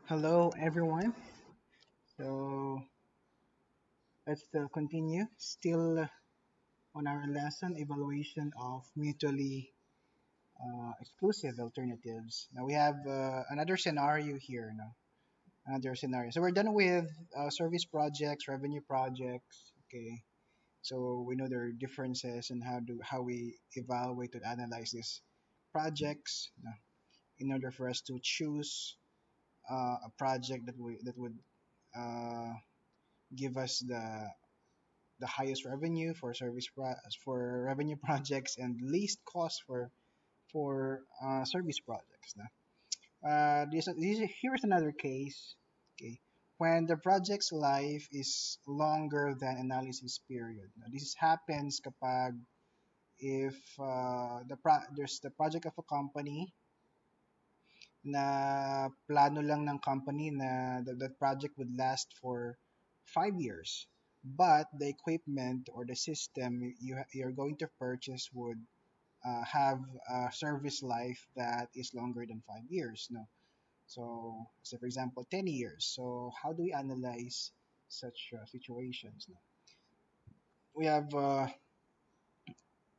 Hello, everyone. So let's continue. Still on our lesson evaluation of mutually exclusive alternatives. Now we have another scenario here. Now another scenario. So we're done with service projects, revenue projects. Okay. So we know there are differences in how we evaluate and analyze these projects. Now, in order for us to choose a project that would uh, give us the highest revenue for for revenue projects and least cost for service projects. Now, here's another case. Okay, when the project's life is longer than analysis period. Now, this happens kapag if there's the project of a company na plano lang ng company na that project would last for 5 years. But the equipment or the system you're going to purchase would have a service life that is longer than 5 years. No, so say for example 10 years. So how do we analyze such situations? No? We have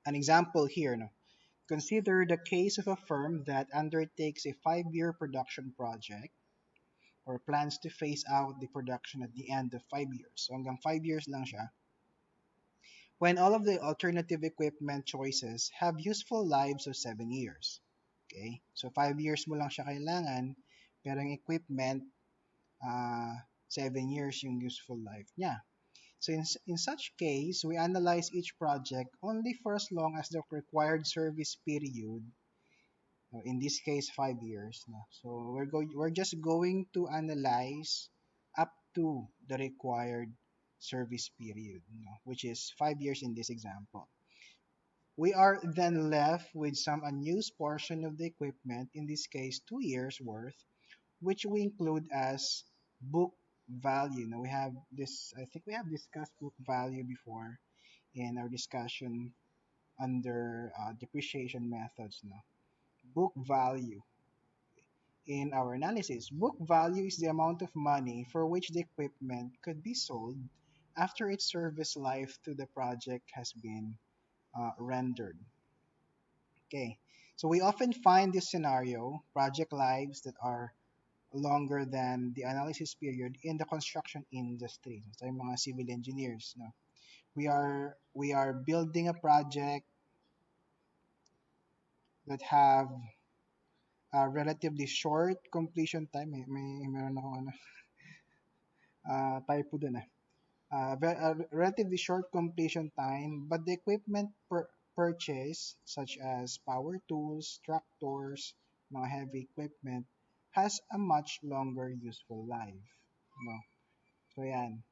an example here. No, consider the case of a firm that undertakes a 5-year production project or plans to phase out the production at the end of 5 years. So hanggang 5 years lang siya. When all of the alternative equipment choices have useful lives of 7 years. Okay? So 5 years mo lang siya kailangan, pero yung equipment, 7 years yung useful life niya. So in such case, we analyze each project only for as long as the required service period. In this case, 5 years. No? So we're just going to analyze up to the required service period, which is 5 years in this example. We are then left with some unused portion of the equipment, in this case 2 years worth, which we include as book value. Now we have this, I think we have discussed book value before in our discussion under depreciation methods. Now, book value in our analysis. Book value is the amount of money for which the equipment could be sold after its service life to the project has been rendered. Okay, so we often find this scenario, project lives that are longer than the analysis period in the construction industry. So yung mga civil engineers, no? We are building a project that have a relatively short completion time. Meron akong typo dun relatively short completion time, but the equipment purchase, such as power tools, tractors, mga heavy equipment, has a much longer useful life. No? So, yan.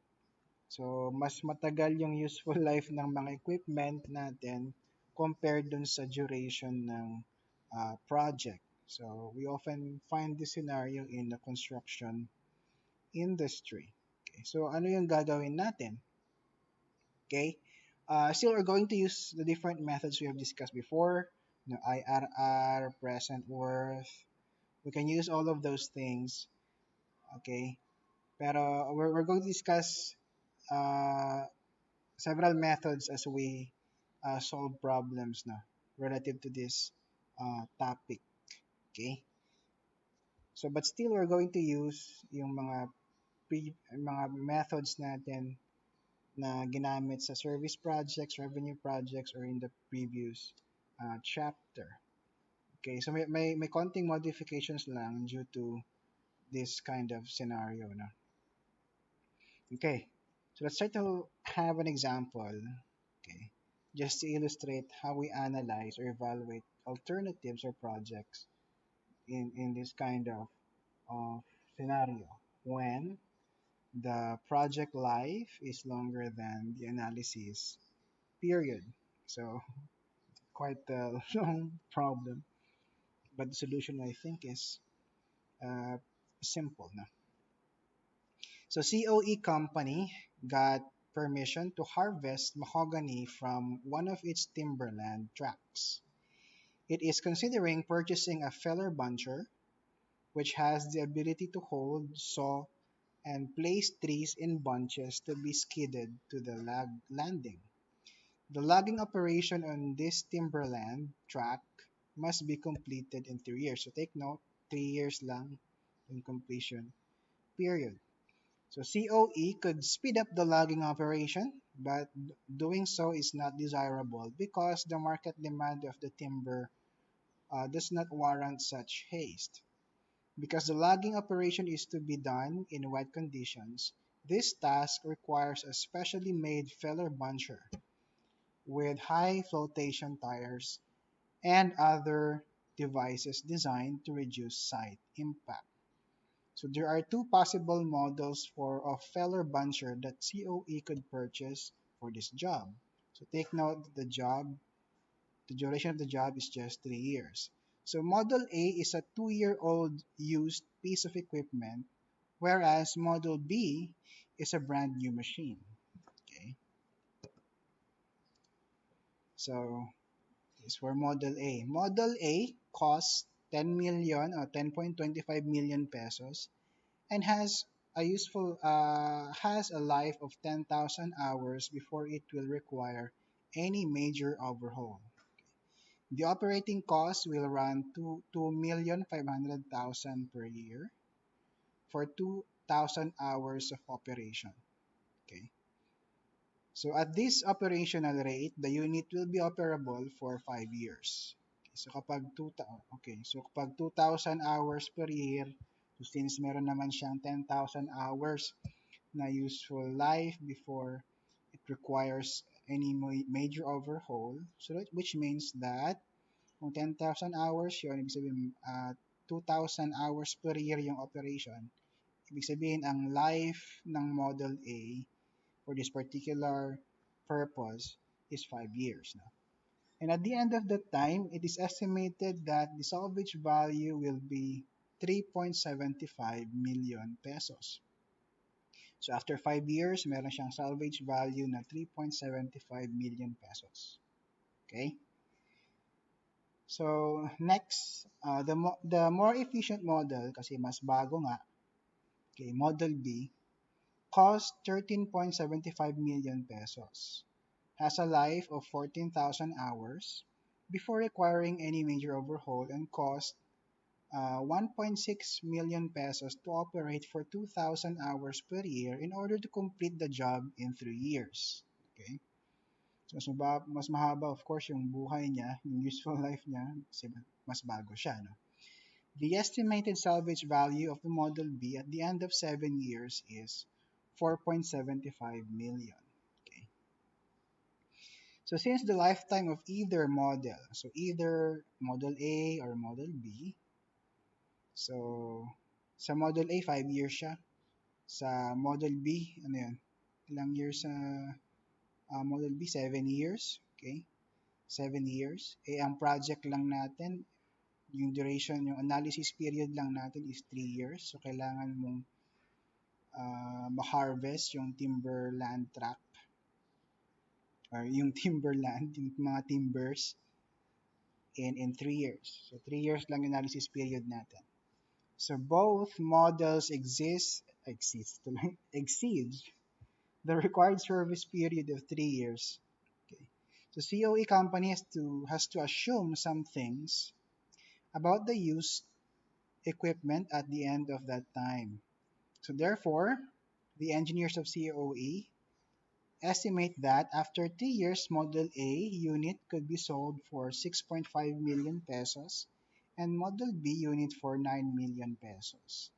So, mas matagal yung useful life ng mga equipment natin compared dun sa duration ng project. So, we often find this scenario in the construction industry. Okay, so ano yung gagawin natin? Okay, still we're going to use the different methods we have discussed before. IRR, present worth. We can use all of those things. Okay, pero we're going to discuss uh, several methods as we solve problems na relative to this topic. Okay, so but still we're going to use yung mga methods natin na ginamit sa service projects, revenue projects, or in the previous chapter. Okay, so may konting modifications lang due to this kind of scenario. No? Okay, so let's try to have an example. Okay, just to illustrate how we analyze or evaluate alternatives or projects in this kind of scenario when the project life is longer than the analysis period. So quite a long problem, but the solution I think is uh, simple. No? So COE company got permission to harvest mahogany from one of its timberland tracts. It is considering purchasing a feller buncher, which has the ability to hold, saw, and place trees in bunches to be skidded to the landing. The logging operation on this timberland track must be completed in 3 years. So take note, 3 years lang in completion period. So COE could speed up the logging operation, but doing so is not desirable because the market demand of the timber does not warrant such haste. Because the logging operation is to be done in wet conditions, this task requires a specially made feller buncher with high flotation tires and other devices designed to reduce site impact. So there are two possible models for a feller buncher that COE could purchase for this job. So take note that the duration of the job is just 3 years. So Model A is a 2-year-old used piece of equipment, whereas Model B is a brand new machine. Okay, so this for Model A. Model A costs 10 million or 10.25 million pesos and has a life of 10,000 hours before it will require any major overhaul. The operating cost will run to 2,500,000 per year for 2,000 hours of operation. Okay. So at this operational rate, the unit will be operable for 5 years. So kapag 2,000 hours per year, so since meron naman siyang 10,000 hours na useful life before it requires any major overhaul, so which means that kung 10,000 hours yun, ibig sabihin 2,000 hours per year yung operation. Ibig sabihin, ang life ng Model A for this particular purpose is 5 years. No? And at the end of the time, it is estimated that the salvage value will be 3.75 million pesos. So after 5 years, meron siyang salvage value na 3.75 million pesos. Okay? So next, the more efficient model, kasi mas bago nga, okay, Model B, cost 13.75 million pesos, has a life of 14,000 hours before requiring any major overhaul, and cost 1.6 million pesos to operate for 2,000 hours per year in order to complete the job in 3 years. Okay? So, mas mahaba, of course, yung buhay niya, yung useful life niya, kasi mas bago siya. No? The estimated salvage value of the Model B at the end of 7 years is 4.75 million. Okay. So since the lifetime of either model, so either Model A or Model B, so sa Model A, 5 years siya. Sa Model B, ano yun? Ilang years sa Model B? 7 years. Okay? 7 years. Eh, ang project lang natin, yung duration, yung analysis period lang natin is 3 years. So, kailangan mong ma-harvest yung timberland tract or yung timberland, yung mga timbers in 3 years. So, 3 years lang yung analysis period natin. So, both models exceed the required service period of 3 years. Okay. So, COE company has to assume some things about the used equipment at the end of that time. So therefore, the engineers of COE estimate that after 3 years, Model A unit could be sold for 6.5 million pesos and Model B unit for 9 million pesos.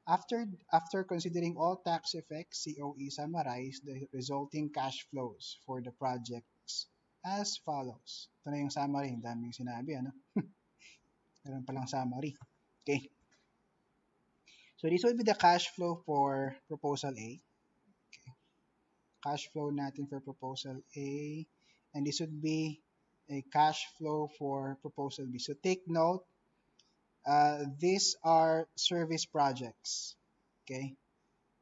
After considering all tax effects, COE summarized the resulting cash flows for the projects as follows. Ito na yung summary. Ang daming sinabi, ano? Meron palang summary. Okay. So this will be the cash flow for proposal A. Okay. Cash flow natin for proposal A. And this would be a cash flow for proposal B. So take note, these are service projects. Okay?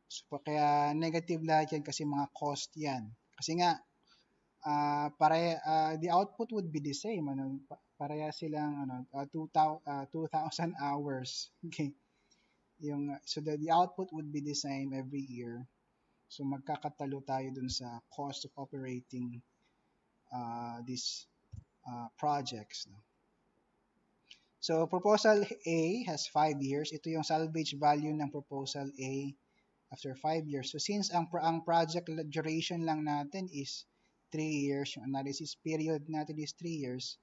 So kaya negative lahat yan kasi mga cost yan. Kasi nga, the output would be the same. Ano, pareha silang 2,000 hours. Okay? So the output would be the same every year. So magkakatalo tayo dun sa cost of operating these projects. No? So proposal A has 5 years. Ito yung salvage value ng proposal A after 5 years. So since ang project duration lang natin is 3 years, yung analysis period natin is 3 years,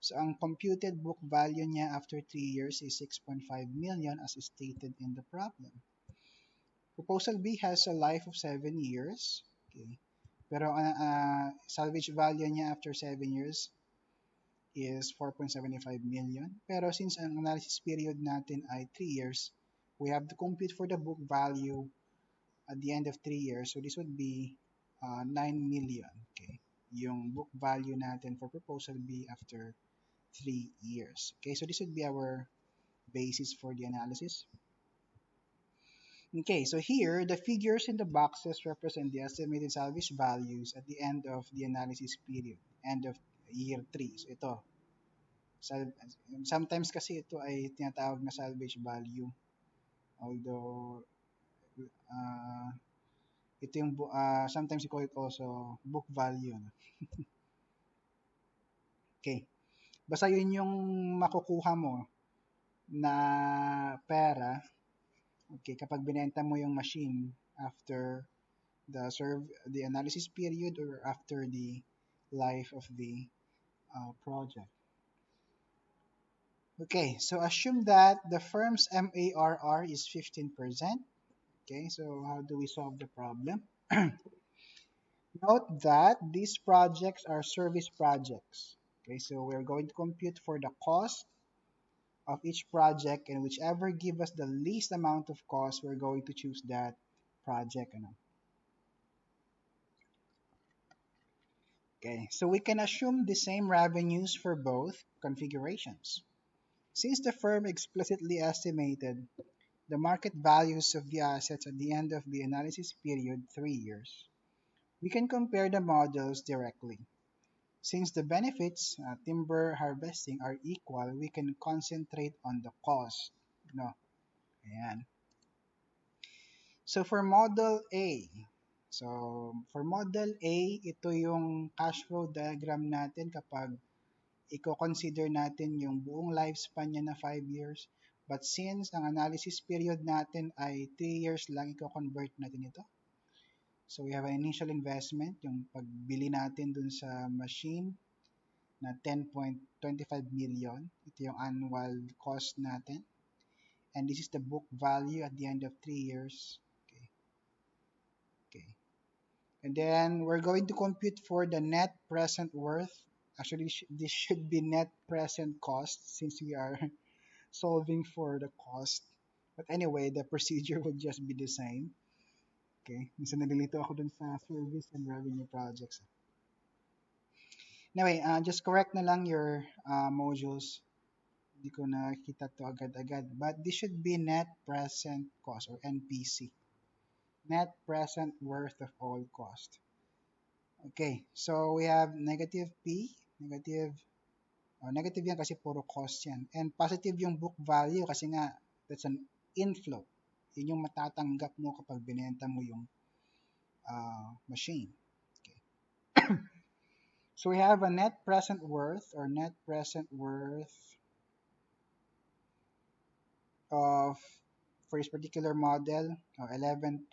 so ang computed book value niya after 3 years is 6.5 million as stated in the problem. Proposal B has a life of 7 years. Okay. Pero salvage value niya after 7 years is 4.75 million. Pero since ang analysis period natin ay 3 years, we have to compute for the book value at the end of 3 years. So this would be 9 million. Okay. Yung book value natin for proposal B after 3 years. Okay, so this would be our basis for the analysis. Okay, so here, the figures in the boxes represent the estimated salvage values at the end of the analysis period, end of year 3. So ito, sometimes kasi ito ay tinatawag na salvage value. Although, uh, ito yung, sometimes you call it also book value. No? Okay, basta yun yung makukuha mo na pera, okay, kapag binenta mo yung machine after the analysis period or after the life of the project. Okay, so assume that the firm's MARR is 15%. Okay, so how do we solve the problem? Note that these projects are service projects. Okay, so we're going to compute for the cost of each project, and whichever give us the least amount of cost, we're going to choose that project. Okay, so we can assume the same revenues for both configurations. Since the firm explicitly estimated the market values of the assets at the end of the analysis period, 3 years, we can compare the models directly. Since the benefits, timber harvesting, are equal, we can concentrate on the cost. No? Ayan. So for model A, for model A, ito yung cash flow diagram natin kapag i-consider natin yung buong lifespan niya na 5 years. But since ang analysis period natin ay 3 years lang, i-convert natin ito. So we have an initial investment, yung pagbili natin dun sa machine na 10.25 million. Ito yung annual cost natin. And this is the book value at the end of 3 years. Okay. And then we're going to compute for the net present worth. Actually, this should be net present cost since we are solving for the cost. But anyway, the procedure would just be the same. Okay. Minsan nalilito ako dun sa service and revenue projects. Anyway, just correct na lang your modules. Hindi ko nakita to agad-agad. But this should be net present cost or NPC. Net present worth of all cost. Okay, so we have negative P, negative yan kasi puro cost yan. And positive yung book value kasi nga that's an inflow. Yun yung matatanggap mo kapag binenta mo yung machine. Okay. So we have a net present worth or net present worth of, for this particular model, 11.68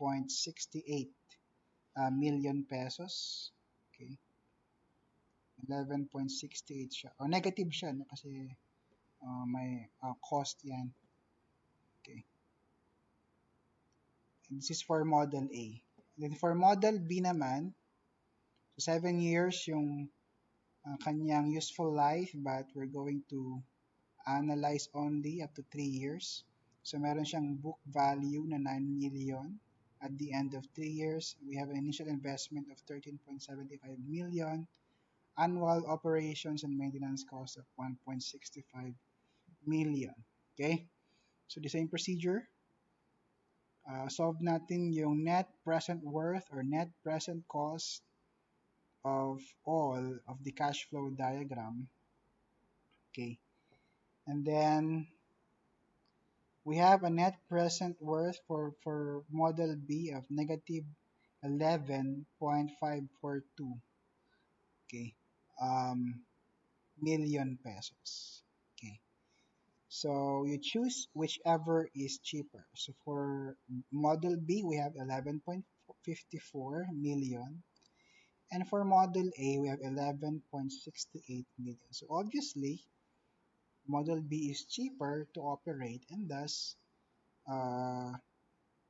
million pesos. Okay. 11.68 siya. O negative siya no? Kasi may cost yan. Okay. And this is for model A. Then for model B naman, so 7 years yung kanyang useful life, but we're going to analyze only up to 3 years. So meron siyang book value na 9 million. At the end of 3 years, we have an initial investment of 13.75 million. Annual operations and maintenance cost of 1.65 million. Okay? So the same procedure. Solve natin yung net present worth or net present cost of all of the cash flow diagram. Okay. And then We have a net present worth for Model B of negative 11.542, okay, um, million pesos. Okay. So you choose whichever is cheaper. So for Model B, we have 11.54 million. And for Model A, we have 11.68 million. So obviously, Model B is cheaper to operate, and thus uh,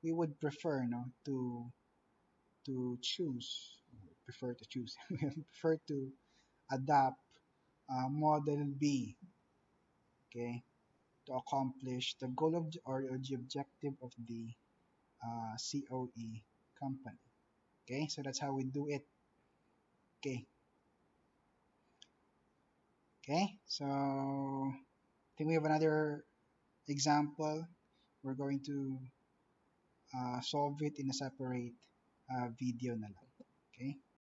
we would prefer no, to choose, prefer to choose, we prefer to adopt Model B, okay, to accomplish the goal of or the objective of the COE company. Okay, so that's how we do it. Okay, okay. So I think we have another example. We're going to solve it in a separate video na lang. Okay.